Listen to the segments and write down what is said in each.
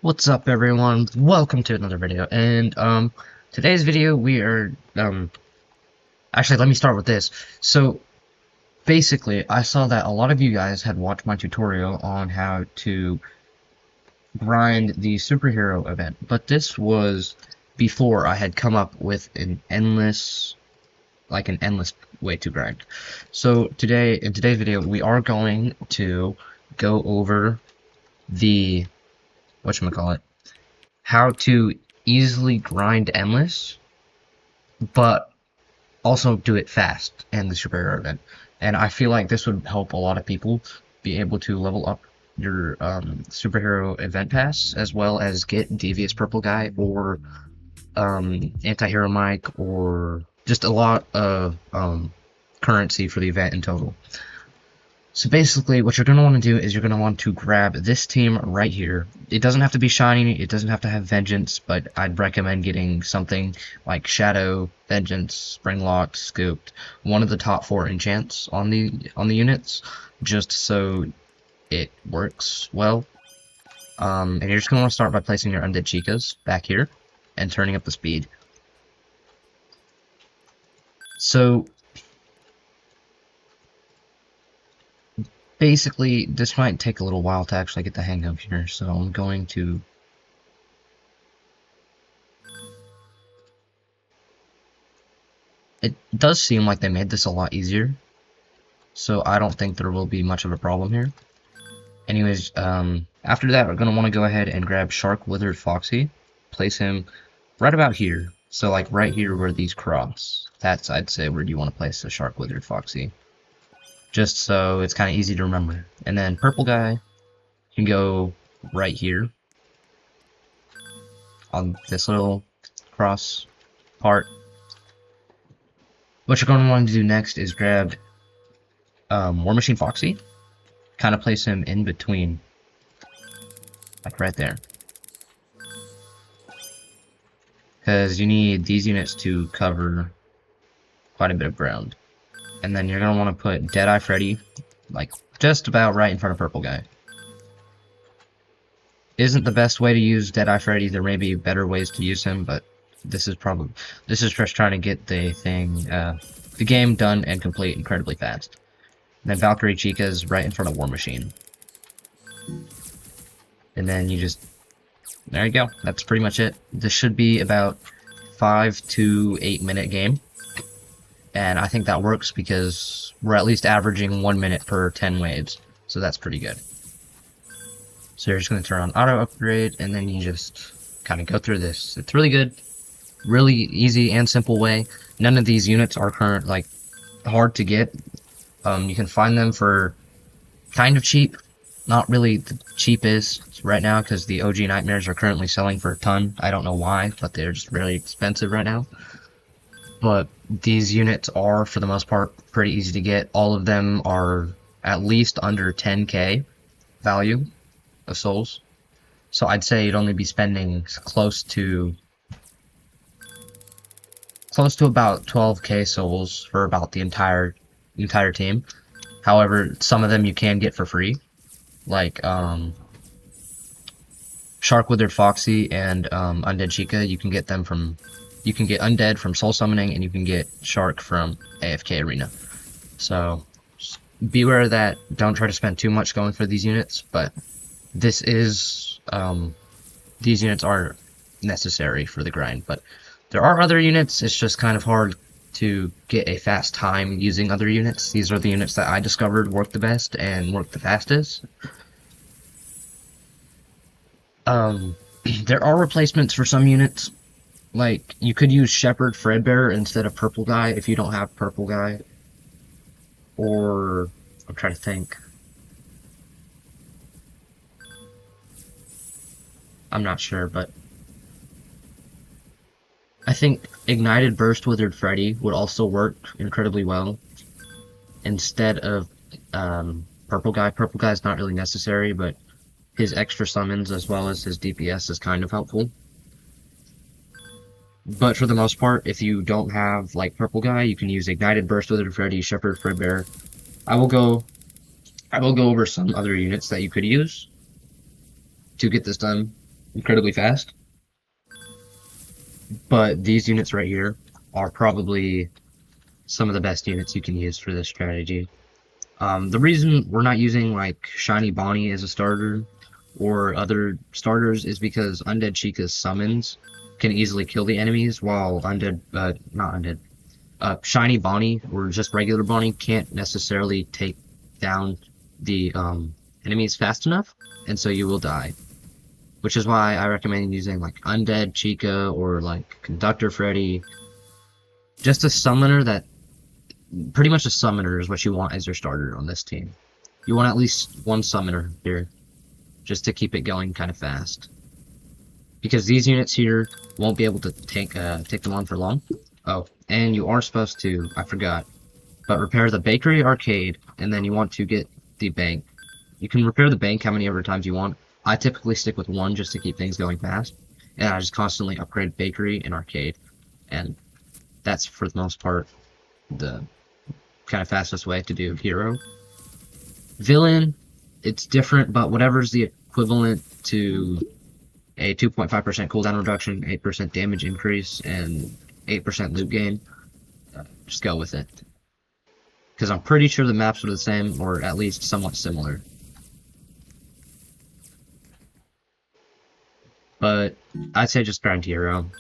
What's up, everyone? Welcome to another video. And today's video we are actually, let me start with this. So basically, I saw that a lot of you guys had watched my tutorial on how to grind the superhero event, but this was before I had come up with an endless way to grind. So today, in today's video, we are going to go over the whatchamacallit, how to easily grind endless, but also do it fast in the superhero event. And I feel like this would help a lot of people be able to level up your superhero event pass, as well as get Devious Purple Guy or Anti-Hero Mike, or just a lot of currency for the event in total. So basically, what you're going to want to do is you're going to want to grab this team right here. It doesn't have to be shiny, it doesn't have to have Vengeance, but I'd recommend getting something like Shadow, Vengeance, Springlock, Scooped, one of the top 4 enchants on the units, just so it works well. And you're just going to want to start by placing your Undead Chicas back here and turning up the speed. So basically, this might take a little while to actually get the hang of here, so I'm going to... It does seem like they made this a lot easier, so I don't think there will be much of a problem here. Anyways, after that, we're going to want to go ahead and grab Shark Withered Foxy, place him right about here, so like right here where these cross. That's, I'd say, where you want to place the Shark Withered Foxy, just so it's kind of easy to remember. And then Purple Guy can go right here on this little cross part. What you're going to want to do next is grab War Machine Foxy, kind of place him in between, like right there, because you need these units to cover quite a bit of ground. And then you're going to want to put Deadeye Freddy, like, just about right in front of Purple Guy. Isn't the best way to use Deadeye Freddy, there may be better ways to use him, but this is just trying to get the game done and complete incredibly fast. And then Valkyrie Chica's right in front of War Machine. And then you just, there you go, that's pretty much it. This should be about 5 to 8 minute game. And I think that works because we're at least averaging 1 minute per 10 waves, so that's pretty good. So you're just going to turn on auto upgrade, and then you just kind of go through this. It's really good, really easy and simple way. None of these units are hard to get. You can find them for kind of cheap, not really the cheapest right now, because the OG Nightmares are currently selling for a ton. I don't know why, but they're just really expensive right now. But these units are, for the most part, pretty easy to get. All of them are at least under 10k value of souls. So I'd say you'd only be spending close to about 12k souls for about the entire team. However, some of them you can get for free, like Shark Withered Foxy and Undead Chica. You can get Undead from Soul Summoning, and you can get Shark from AFK Arena. So, beware of that. Don't try to spend too much going for these units, but this is, these units are necessary for the grind. But there are other units, it's just kind of hard to get a fast time using other units. These are the units that I discovered work the best and work the fastest. There are replacements for some units. Like, you could use Shepherd Fredbear instead of Purple Guy if you don't have Purple Guy. Or, I'm trying to think. I'm not sure, but I think Ignited Burst Withered Freddy would also work incredibly well instead of Purple Guy. Purple Guy is not really necessary, but his extra summons as well as his DPS is kind of helpful. But for the most part, if you don't have, like, Purple Guy, you can use Ignited Burst Withered Freddy, Shepherd Fredbear. I will go over some other units that you could use to get this done. incredibly fast. But these units right here are probably some of the best units you can use for this strategy. The reason we're not using like Shiny Bonnie as a starter or other starters is because Undead Chica's summons can easily kill the enemies, while Shiny Bonnie or just regular Bonnie can't necessarily take down the enemies fast enough, and so you will die. Which is why I recommend using like Undead Chica or like Conductor Freddy. Just a summoner that pretty much a summoner is what you want as your starter on this team. You want at least one summoner here, just to keep it going kind of fast. Because these units here won't be able to take them on for long. Oh, and you are supposed to, I forgot, but repair the bakery arcade, and then you want to get the bank. You can repair the bank how many ever times you want. I typically stick with one just to keep things going fast, and I just constantly upgrade bakery and arcade, and that's for the most part the kind of fastest way to do hero. Villain, it's different, but whatever's the equivalent to a 2.5% cooldown reduction, 8% damage increase, and 8% loot gain, just go with it. Because I'm pretty sure the maps are the same, or at least somewhat similar. But I'd say just grind hero.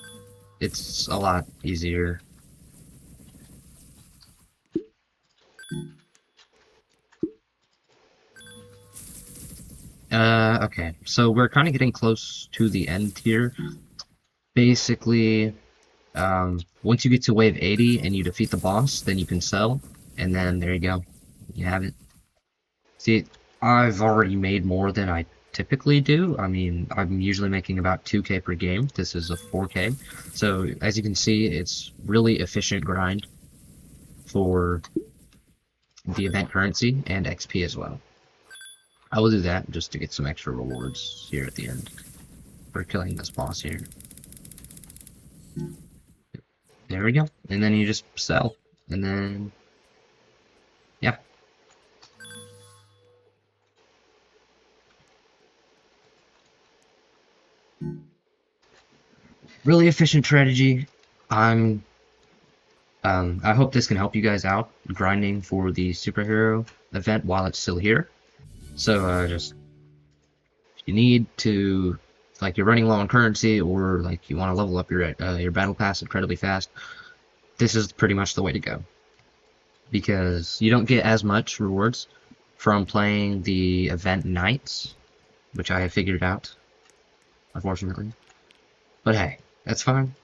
It's a lot easier. Okay, so we're kind of getting close to the end here. Basically, once you get to wave 80 and you defeat the boss, then you can sell, and then there you go. You have it. See, I've already made more than I typically do. I mean, I'm usually making about 2k per game. This is a 4k. So, as you can see, it's really efficient grind for the event currency and XP as well. I will do that just to get some extra rewards here at the end for killing this boss here. There we go. And then you just sell. And then, yeah. Really efficient strategy. I hope this can help you guys out grinding for the superhero event while it's still here. So just if you need to, like you're running low on currency or like you want to level up your battle pass incredibly fast, this is pretty much the way to go. Because you don't get as much rewards from playing the event nights, which I have figured out, unfortunately. But hey, that's fine.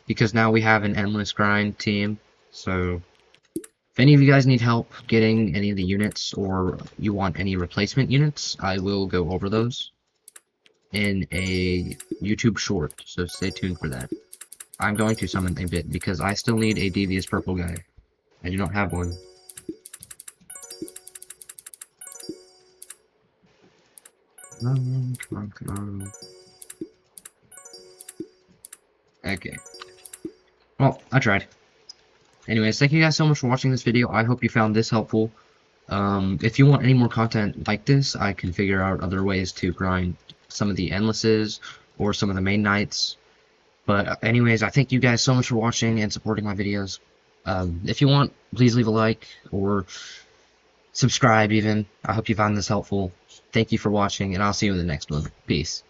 Because now we have an endless grind team, so if any of you guys need help getting any of the units or you want any replacement units, I will go over those in a YouTube short, so stay tuned for that. I'm going to summon a bit because I still need a devious purple guy. I do not have one. Come on, come on. Okay. Well, I tried. Anyways, thank you guys so much for watching this video. I hope you found this helpful. If you want any more content like this, I can figure out other ways to grind some of the endlesses or some of the main nights. But anyways, I thank you guys so much for watching and supporting my videos. If you want, please leave a like or subscribe even. I hope you found this helpful. Thank you for watching, and I'll see you in the next one. Peace.